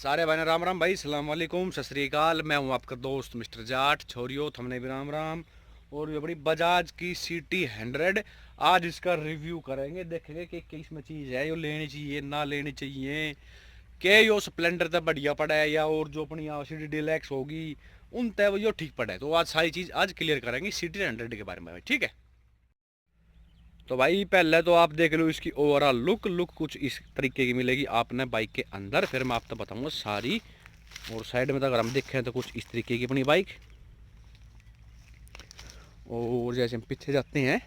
सारे भाई ने राम राम भाई, सलाम वालेकुम, सत श्री अकाल। मैं हूं आपका दोस्त मिस्टर जाट। छोरियो थमने भी राम राम। और ये बड़ी बजाज की CT 100 आज इसका रिव्यू करेंगे, देखेंगे कि किस में चीज़ है, यो लेनी चाहिए ना लेनी चाहिए, के यो स्प्लेंडर तक बढ़िया पड़ा है या और जो अपनी CT डिलैक्स होगी उन तय वो यो ठीक पड़ा है। तो आज सारी चीज़ आज क्लियर करेंगे CT 100 के बारे में, ठीक है। तो भाई पहले तो आप देख लो इसकी ओवरऑल लुक कुछ इस तरीके की मिलेगी आपने बाइक के अंदर, फिर मैं आपको बताऊंगा सारी। और साइड में तो अगर हम देखें तो कुछ इस तरीके की अपनी बाइक। और जैसे हम पीछे जाते हैं,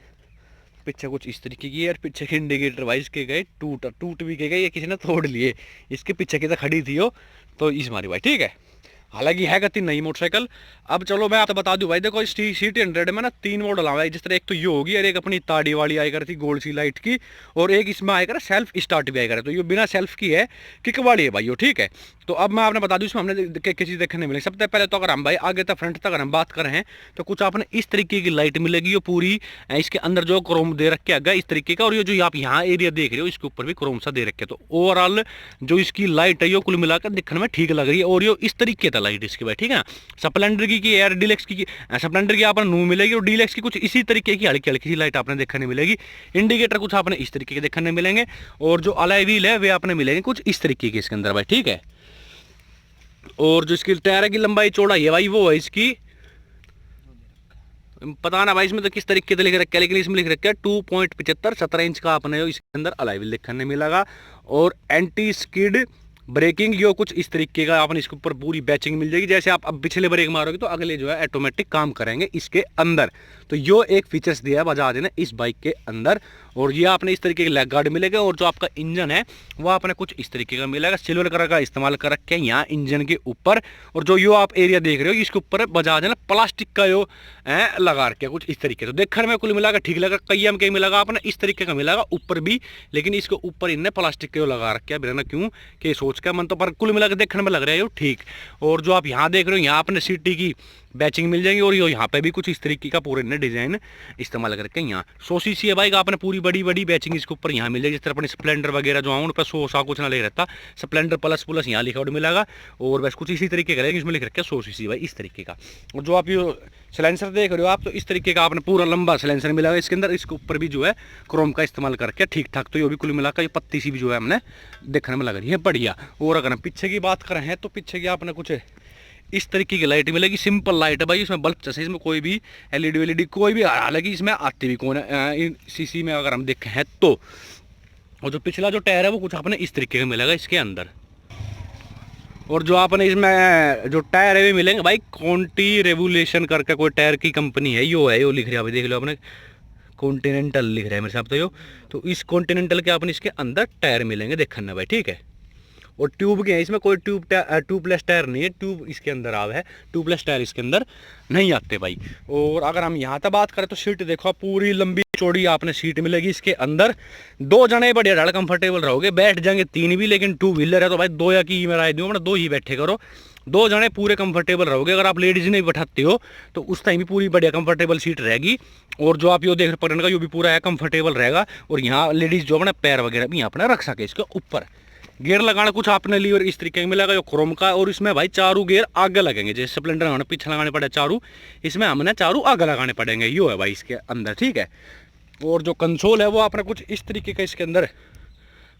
पीछे कुछ इस तरीके की है। और पीछे के इंडिकेटर भाई इसके गए टूट भी के गए, ये किसी ने तोड़ लिए। इसके पीछे की तो खड़ी थी हो, तो इस हमारी भाई, ठीक है। हालांकि है गति नई मोटरसाइकिल। अब चलो मैं आपको बता दूं भाई, देखो इस CT 100 में ना 3 मॉडल आए, जिस तरह एक तो ये होगी और एक अपनी ताड़ी वाली आई कर थी गोल्ड सी लाइट की, और एक इसमें आया कर सेल्फ स्टार्ट भी आया कर। तो ये बिना सेल्फ की है, किक वाली है भाई, ठीक है। तो अब मैं आपने बता दूं इसमें हमने क्या चीज़ देखने मिलेगी। सबसे पहले तो अगर हम भाई आगे तक फ्रंट तक अगर हम बात कर रहे हैं तो कुछ आपने इस तरीके की लाइट मिलेगी, ये पूरी इसके अंदर जो क्रोम दे रखे आगे इस तरीके का। और ये जो आप यहाँ एरिया देख रहे हो इसके ऊपर भी क्रोम सा दे रखे। तो ओवरऑल जो इसकी लाइट है ये कुल मिलाकर दिखने में ठीक लग रही है। और ये इस तरीके का लाइट इसकी भाई, ठीक है ना। स्प्लेंडर की एयर डीलक्स की स्प्लेंडर की आपने नू मिलेगी, और डीलक्स की कुछ इसी तरीके की हल्की हल्की सी लाइट आपने देखने मिलेगी। इंडिकेटर कुछ आपने इस तरीके के देखने मिलेंगे, और जो अलॉय व्हील है वे आपने मिलेंगे कुछ इस तरीके के इसके अंदर भाई, ठीक है। और जो इसकी टायर की लंबाई चौड़ाई है भाई वो है इसकी, पता ना भाई इसमें तो किस तरीके से लिख रखा है, लेकिन इसमें लिख रखा है 2.75 17 इंच का अपने इसके अंदर अलॉय व्हील देखने मिलेगा। और एंटी स्किड ब्रेकिंग यो कुछ इस तरीके का आपने इसके ऊपर पूरी बैचिंग मिल जाएगी। जैसे आप अब पिछले ब्रेक मारोगे तो अगले जो है ऑटोमेटिक काम करेंगे इसके अंदर। तो यो एक फीचर्स दिया है बजाज ने इस बाइक के अंदर। और ये आपने इस तरीके के लेग गार्ड मिलेगा, और जो आपका इंजन है वो आपने कुछ इस तरीके का मिलेगा, सिल्वर कलर का इस्तेमाल कर रखे हैं यहाँ इंजन के ऊपर। और जो यो आप एरिया देख रहे हो इसके ऊपर बजाज ने प्लास्टिक का यो लगा रखे कुछ इस तरीके। तो देखने में कुल मिलाकर ठीक लगा, कई एम के मिलेगा आपने इस तरीके का मिलेगा ऊपर भी, लेकिन इसके ऊपर इनने प्लास्टिक का लगा रखे है बिना क्यों कि सोच का मन तो, पर कुल मिलाकर देखने में लग रहा है यो ठीक। और जो आप यहाँ देख रहे हो यहाँ आपने CT की बैचिंग मिल जाएंगी, और यो यहाँ पे भी कुछ इस तरीके का पूरे ने डिजाइन इस्तेमाल करके यहाँ 100 cc है बाइक आपने पूरी बड़ी बड़ी बैचिंग इसके ऊपर यहाँ मिल जाएगी। जिस तरह अपने स्प्लेंडर वगैरह जो उन पर 100 कुछ ना ले रहता, स्प्लेंडर प्लस प्लस यहाँ लिखा हुआ मिलेगा। और बस कुछ इसी तरीके का रहेगा, इसमें लिख रखा है 100 cc भाई इस तरीके का। और जो आप ये सिलेंसर देख रहे हो आप, तो इस तरीके का आपने पूरा लंबा सिलेंसर मिलेगा इसके अंदर। इसके ऊपर भी जो है क्रोम का इस्तेमाल करके ठीक ठाक। तो ये भी कुल मिलाकर ये पत्ती सी भी जो है हमने देखने में लग रही है बढ़िया। और अगर हम पीछे की बात कर रहे हैं तो पीछे की आपने कुछ इस तरीके की लाइट मिलेगी, सिंपल लाइट है भाई, इसमें बल्ब जैसे इसमें कोई भी LED कोई भी, हालांकि इसमें आती भी कौन है CC में अगर हम देखें हैं तो। और जो पिछला जो टायर है वो कुछ आपने इस तरीके का मिलेगा इसके अंदर। और जो आपने इसमें जो टायर है वे मिलेंगे भाई कॉन्टी रेवोल्यूशन करके कोई टायर की कंपनी है, यो लिख रहा है देख लो आपने, कॉन्टिनेंटल लिख रहा है मेरे साथ तो यो। तो इस कॉन्टिनेंटल के आपने इसके अंदर टायर मिलेंगे देखने भाई, ठीक है। और ट्यूब के हैं इसमें, कोई ट्यूबलेस टायर नहीं है, ट्यूब इसके अंदर आवे है, ट्यूबलेस टायर इसके अंदर नहीं आते भाई। और अगर हम यहाँ तक बात करें तो सीट देखो पूरी लंबी चौड़ी आपने सीट मिलेगी इसके अंदर। 2 जने बढ़िया ढाल कंफर्टेबल रहोगे, बैठ जाएंगे 3 भी, लेकिन 2 व्हीलर है तो भाई 2 या की मैं राय दूँ अपना 2 ही बैठे करो, 2 जने पूरे कंफर्टेबल रहोगे। अगर आप लेडीज नहीं बैठाते हो तो उस टाइम भी पूरी बढ़िया कंफर्टेबल सीट रहेगी। और जो आप यो देख पकड़ने का यो भी पूरा है कंफर्टेबल रहेगा। और यहाँ लेडीज जो अपना पैर वगैरह भी यहाँ अपना रख सके इसके ऊपर। गियर लगाना कुछ आपने लीवर इस तरीके का मिलेगा जो क्रोम का। और इसमें भाई चारों गियर आगे लगेंगे, जैसे स्प्लेंडर हमें पीछे लगाने पड़े चारों, इसमें हमने चारों आगे लगाने पड़ेंगे, यो है भाई इसके अंदर, ठीक है। और जो कंसोल है वो आपने कुछ इस तरीके का इसके अंदर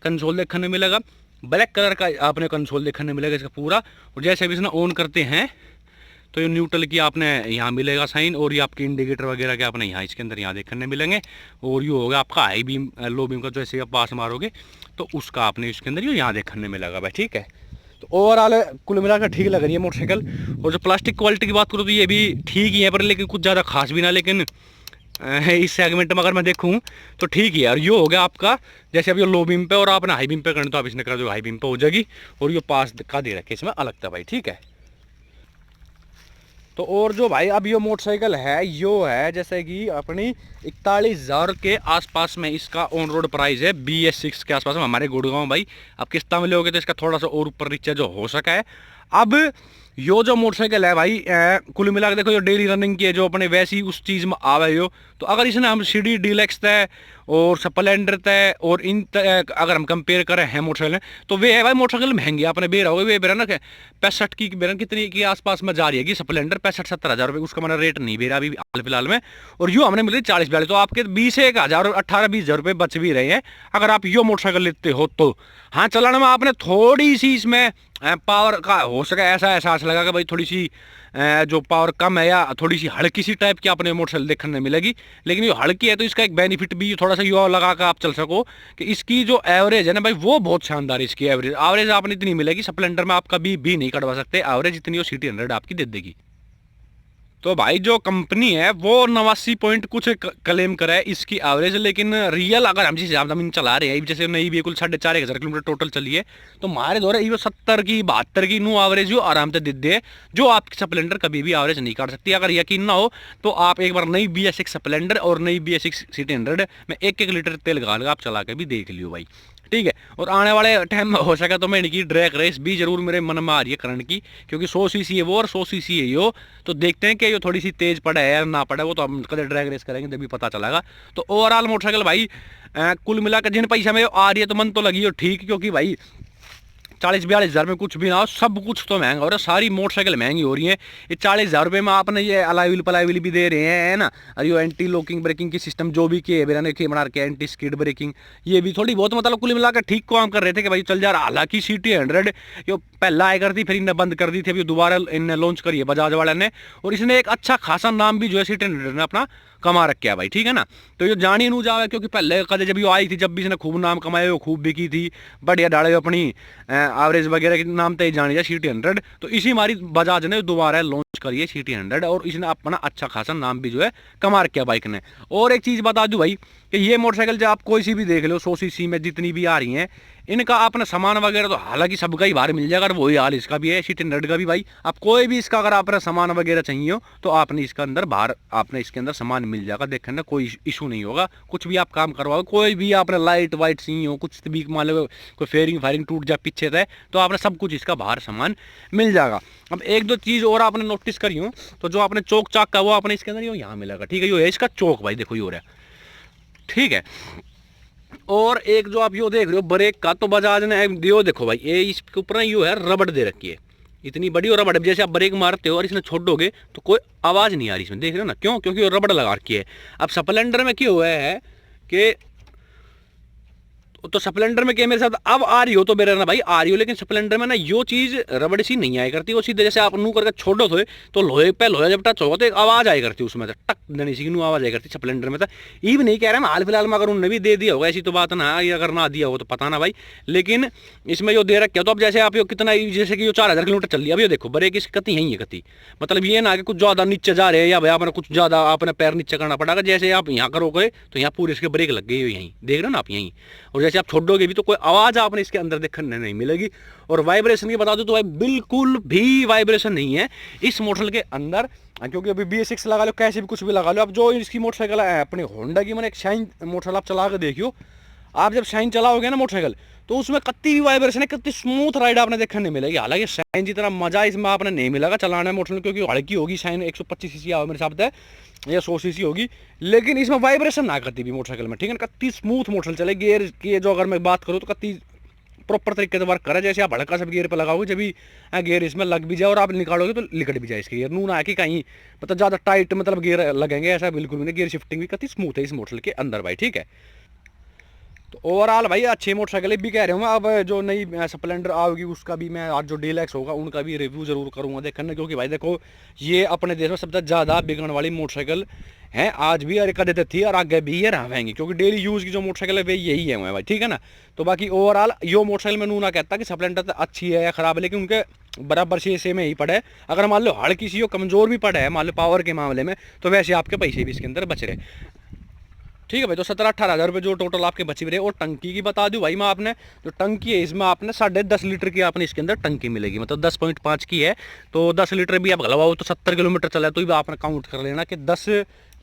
कंसोल देखने मिलेगा, ब्लैक कलर का आपने कंसोल देखने मिलेगा इसका पूरा। और जैसे भी इसने ऑन करते हैं तो ये न्यूट्रल की आपने यहाँ मिलेगा साइन, और ये आपके इंडिकेटर वगैरह के आपने यहाँ इसके अंदर यहाँ देखने मिलेंगे। और ये होगा आपका हाई बीम लो बीम का, जैसे आप पास मारोगे तो उसका आपने इसके अंदर ये यहाँ देखने मिलेगा भाई, ठीक है। तो ओवरऑल कुल मिलाकर ठीक लग रही है मोटरसाइकिल। और जो प्लास्टिक क्वालिटी की बात करूँ तो ये भी ठीक ही है, पर लेकिन कुछ ज़्यादा खास भी ना, लेकिन इस सेगमेंट में अगर मैं देखूँ तो ठीक ही है। और ये हो गया आपका, जैसे अब ये लो बीम पे और आपने हाई बीम पे करना तो आप इसने कर दो हाई बीम पे हो जाएगी। और ये पास का दे रखे इसमें अलग था भाई, ठीक है। तो और जो भाई अब ये मोटरसाइकिल है यो है जैसे कि अपनी 41,000 के आसपास में इसका ऑन रोड प्राइस है, BS6 के आसपास में हमारे गुड़गांव भाई। अब किस्ता में लोगे तो इसका थोड़ा सा और ऊपर नीचे जो हो सका है। अब यो जो मोटरसाइकिल है भाई कुल मिला के देखो जो डेली रनिंग की है जो अपने वैसी उस चीज़ में आवे हो, तो अगर इसने हम सीडी डीलक्स तय और स्प्लेंडर तय और इन अगर हम कंपेयर करें हैं मोटरसाइकिल तो वे है भाई मोटरसाइकिल महंगी आपने बेरा हो वे बेरा ना 65 की बेरा कितनी के आसपास में जा रही है कि स्प्लेंडर 65-70 हज़ार रुपये उसका मैंने रेट नहीं बेरा अभी हाल फिलहाल में, और यो हमने मिली 40-42, तो आपके 20-1 हज़ार और 18-20 हज़ार रुपये बच भी रहे हैं अगर आप यो मोटरसाइकिल लेते हो तो। हाँ चलाने में आपने थोड़ी सी इसमें पावर का हो सके ऐसा एहसास लगा कि भाई थोड़ी सी जो पावर कम है या थोड़ी सी हल्की सी टाइप की आपने मोटरसाइकिल देखने मिलेगी, लेकिन ये हल्की है तो इसका एक बेनिफिट भी थोड़ा सा युवा लगा कर आप चल सको कि इसकी जो एवरेज है ना भाई वो बहुत शानदार है। इसकी एवरेज आपने इतनी मिलेगी स्प्लेंडर में आप कभी भी नहीं कटवा सकते एवरेज इतनी, वो सिटी 100 आपकी दे देगी। तो भाई जो कंपनी है वो 89 पॉइंट कुछ क्लेम करा है इसकी एवरेज, लेकिन रियल अगर हम जिस हिसाब से हम चला रहे हैं जैसे नई व्हीकल 4,500 किलोमीटर टोटल चली है तो हमारे दौरे ये 70 की 72 की नो एवरेज जो आराम से दे दे जो आपकी स्प्लेंडर कभी भी एवरेज नहीं कर सकती। अगर यकीन ना हो तो आप एक बार नई BS6 स्प्लेंडर और नई BS6 सिटी 100 में 1-1 लीटर तेल डाल आप चला के भी देख लियो भाई, ठीक है। और आने वाले टाइम में हो सका तो मैं इनकी ड्रैग रेस भी जरूर मेरे मन में आ रही है करंट की, क्योंकि 100 सीसी है वो और 100 सीसी है यो, तो देखते हैं कि ये थोड़ी सी तेज पड़ा है या ना पड़ा वो तो हम कदर ड्रैग रेस करेंगे तभी पता चलेगा। तो ओवरऑल मोटरसाइकिल भाई कुल मिलाकर जिन पैसा में आ रही है तो मन तो लगी हो ठीक, क्योंकि भाई 40-42 हज़ार में कुछ भी ना हो सब कुछ तो महंगा हो रहा है, सारी मोटरसाइकिल महंगी हो रही है। ये 40 हज़ार रुपये में आपने ये अलाइविल पलाइविल भी दे रहे हैं है ना, और ये एंटी लॉकिंग ब्रेकिंग की सिस्टम जो भी किए बिना के बना के एंटी स्किड ब्रेकिंग ये भी थोड़ी बहुत मतलब कुल मिलाकर ठीक काम कर रहे थे कि भाई चल जा रहा। हालांकि सिटी 100 यो पहला आया करती फिर इन्हें बंद कर दी थी, अभी दोबारा इन्हें लॉन्च करी है बजाज वाले ने, और इसने एक अच्छा खासा नाम भी जो है सिटी 100 ने अपना कमा रखा है भाई, ठीक है ना। तो ये जानी नू जावे क्योंकि पहले कदे जब ये आई थी जब भी इसने खूब नाम कमाए वो खूब बिकी थी बढ़िया डाले अपनी एवरेज वगैरह के नाम तय जानी जाए सिटी 100, तो इसी हमारी बजाज ने दोबारा लॉन्च करी है सिटी 100 और इसने अपना अच्छा खासा नाम भी जो है कमा रखा है बाइक ने। और एक चीज़ बता दूं भाई कि ये मोटरसाइकिल जो आप कोई सी भी देख लो 100 सीसी में जितनी भी आ रही हैं इनका अपना सामान वगैरह तो हालांकि सबका ही बाहर मिल जाएगा, और वही हाल इसका भी है सिटी 100 का भी भाई। आप कोई भी इसका अगर आपने सामान वगैरह चाहिए हो तो आपने इसका अंदर बाहर आपने इसके अंदर सामान मिल जाएगा, देखने कोई इशू नहीं होगा। कुछ भी आप काम करवाओ कोई भी आपने लाइट वाइट चाहिए हो कुछ भी मान लो कोई फेयरिंग फायरिंग टूट जाए पीछे से तो आपने सब कुछ इसका बाहर सामान मिल जाएगा। अब एक दो चीज़ और आपने नोटिस करी हो तो जो आपने चौक चाक का वो आपने इसके अंदर यहाँ मिलेगा, ठीक है। ये है इसका चौक भाई, देखो ये हो रहा है, ठीक है। और एक जो आप यो देख रहे हो ब्रेक का तो बजाज ने दियो देखो भाई ये इसके ऊपर यो है रबड़ दे रखी है इतनी बड़ी, और रबड़ जैसे आप ब्रेक मारते हो और इसने छोड़ोगे तो कोई आवाज़ नहीं आ रही इसमें, देख रहे हो ना क्यों, क्योंकि वो रबड़ लगा रखी है। अब स्प्लेंडर में क्या हुआ है कि तो स्प्लेंडर में क्या मेरे साथ अब आ रही हो तो मेरा ना भाई आ रही हो, लेकिन स्प्लेंडर में ना यो चीज़ रबड़ सी नहीं आया करती, वो सीधे जैसे आप नू करके छोड़ो थे तो लोहे पे लोहे जब टच होगा तो एक आवाज़ आया करती उसमें टक देने सी नू आवाज़ आया करती स्प्लेंडर में। तो ये भी नहीं कह रहा मैं हाल फिलहाल में अगर उन्होंने भी दे दिया होगा ऐसी तो बात ना, या अगर ना दिया हो तो पता ना भाई, लेकिन इसमें जो दे रखे हो तो अब जैसे आप यो कितना जैसे कि 4,000 किलोमीटर चल लिया, अब ये देखो ब्रेक इसकी कती है कती, मतलब ये ना कि कुछ ज़्यादा नीचे जा रहे हैं या भाई आपने कुछ ज़्यादा आपने पैर नीचे करना पड़ेगा, जैसे आप यहाँ करोगे तो यहाँ पूरे इसके ब्रेक लग गई हो यहीं देख रहे हो ना आप यहीं, और जैसे आप छोड़ोगे भी तो कोई आवाज़ आपने इसके अंदर देखने नहीं मिलेगी। और वाइब्रेशन की बता दूं तो भाई बिल्कुल भी वाइब्रेशन नहीं है इस मोटरसाइकिल के अंदर, क्योंकि अभी BS6 लगा लो कैसे भी कुछ भी लगा लो। अब जो इसकी मोटरसाइकिल है अपने होंडा की मैंने एक शाइन मोटरसाइकिल आप चला के देखियो, आप जब शाइन चलाओगे ना मोटरसाइकिल तो उसमें कत्ती भी वाइब्रेशन है कितनी स्मूथ राइड आपने देखने नहीं मिलेगी। हालांकि शाइन जितना मजा इसमें आपने नहीं मिलेगा चलाने में मोटरसाइकिल, क्योंकि हल्की होगी शाइन 125 सीसी आओ मेरे हिसाब से या 100 सीसी होगी, लेकिन इसमें वाइब्रेशन ना करती भी मोटरसाइकिल में, ठीक है। कत्ती स्मूथ मोटरसाइकिल चले, गियर की जो अगर मैं बात करूँ तो कत्ती प्रॉपर तरीके से वर्क करे, जैसे आप भड़का सब गियर पर लगाओगे जब भी गियर इसमें लग भी जाए और आप निकालोगे तो लिकट भी जाए इसके गियर, नू ना कि कहीं मतलब ज़्यादा टाइट मतलब गियर लगेंगे ऐसा बिल्कुल भी नहीं। गियर शिफ्टिंग भी कत्ती स्मूथ है इस मोटरसाइकिल के अंदर भाई, ठीक है। तो ओवरऑल भाई अच्छे मोटरसाइकिल भी कह रहे हूँ मैं, अब जो नई स्प्लेंडर आओगी उसका भी मैं आज जो डीलक्स होगा उनका भी रिव्यू जरूर करूँगा देखने, क्योंकि भाई देखो ये अपने देश में सबसे ज़्यादा बिकने वाली मोटरसाइकिल है आज भी, और कदे थी और आगे भी ये रहेंगी, क्योंकि डेली यूज़ की जो मोटरसाइकिल है वे यही है भाई, ठीक है ना। तो बाकी ओवरऑल यो मोटरसाइकिल में नू ना कहता कि स्प्लेंडर तो अच्छी है या ख़राब है, लेकिन उनके बराबर से में ही पड़े। अगर मान लो हल्की सी कमज़ोर भी पड़ा है मान लो पावर के मामले में तो वैसे आपके पैसे भी इसके अंदर बच रहे, ठीक है भाई। तो 17-18 हज़ार रुपये जो टोटल आपके बची रहे। और टंकी की बता दूं भाई मैं आपने जो टंकी है इसमें आपने 10.5 लीटर की आपने इसके अंदर टंकी मिलेगी, मतलब 10.5 की है तो 10 लीटर भी आप गलवाओ तो 70 किलोमीटर चला तो भी आपने काउंट कर लेना कि 10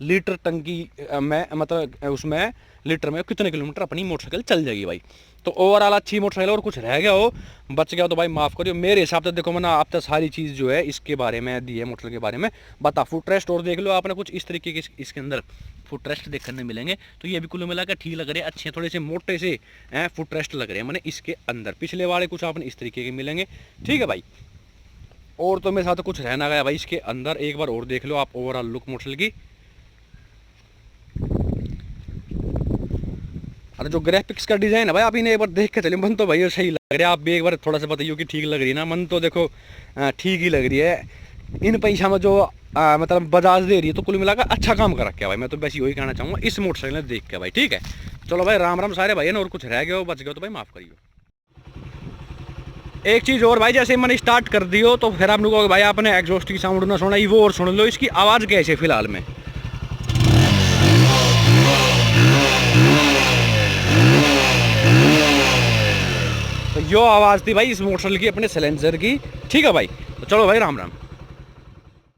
लीटर टंकी में मतलब उसमें लीटर में कितने किलोमीटर अपनी मोटरसाइकिल चल जाएगी भाई। तो ओवरऑल अच्छी मोटरसाइकिल, और कुछ रह गया हो, बच गया हो तो भाई माफ़ करियो। मेरे हिसाब से देखो मैंने आप तक सारी चीज़ जो है इसके बारे में दी है, मोटरसाइकिल के बारे में बता। फुट रेस्ट और देख लो आपने, कुछ इस तरीके के इसके अंदर फुट रेस्ट देखने मिलेंगे। तो ये भी कुल मिला कर ठीक लग रहे हैं, अच्छे थोड़े से मोटे से फुट रेस्ट लग रहे हैं मैंने इसके अंदर। पिछले वाले कुछ आपने इस तरीके के मिलेंगे, ठीक है भाई। और तो मेरे साथ कुछ रहना गया भाई इसके अंदर, एक बार और देख लो आप ओवरऑल लुक मोटरसाइकिल की। अरे जो ग्राफिक्स का डिज़ाइन है भाई, आप इन्हें एक बार देख के चलिए, मन तो भाई सही लग रहा है। आप भी एक बार थोड़ा सा बताइए कि ठीक लग रही है ना। मन तो देखो ठीक ही लग रही है। इन पैसा में जो मतलब बजाज दे रही है, तो कुल मिलाकर अच्छा काम कर रखा है भाई। मैं तो बस यही कहना चाहूँगा इस मोटरसाइकिल में देख के भाई, ठीक है। चलो भाई राम राम सारे भाई है ना, और कुछ रह गया हो बच गया तो भाई माफ़ करिए। एक चीज़ और भाई, जैसे मैंने स्टार्ट कर दी हो तो फिर आप लोगों को भाई आपने एग्जॉस्ट की साउंड ना सुना, वो और सुन लो इसकी आवाज़ कैसे फिलहाल में। तो यो आवाज़ थी भाई इस मोटरसाइकिल की, अपने सैलेंसर की, ठीक है भाई। तो चलो भाई राम राम।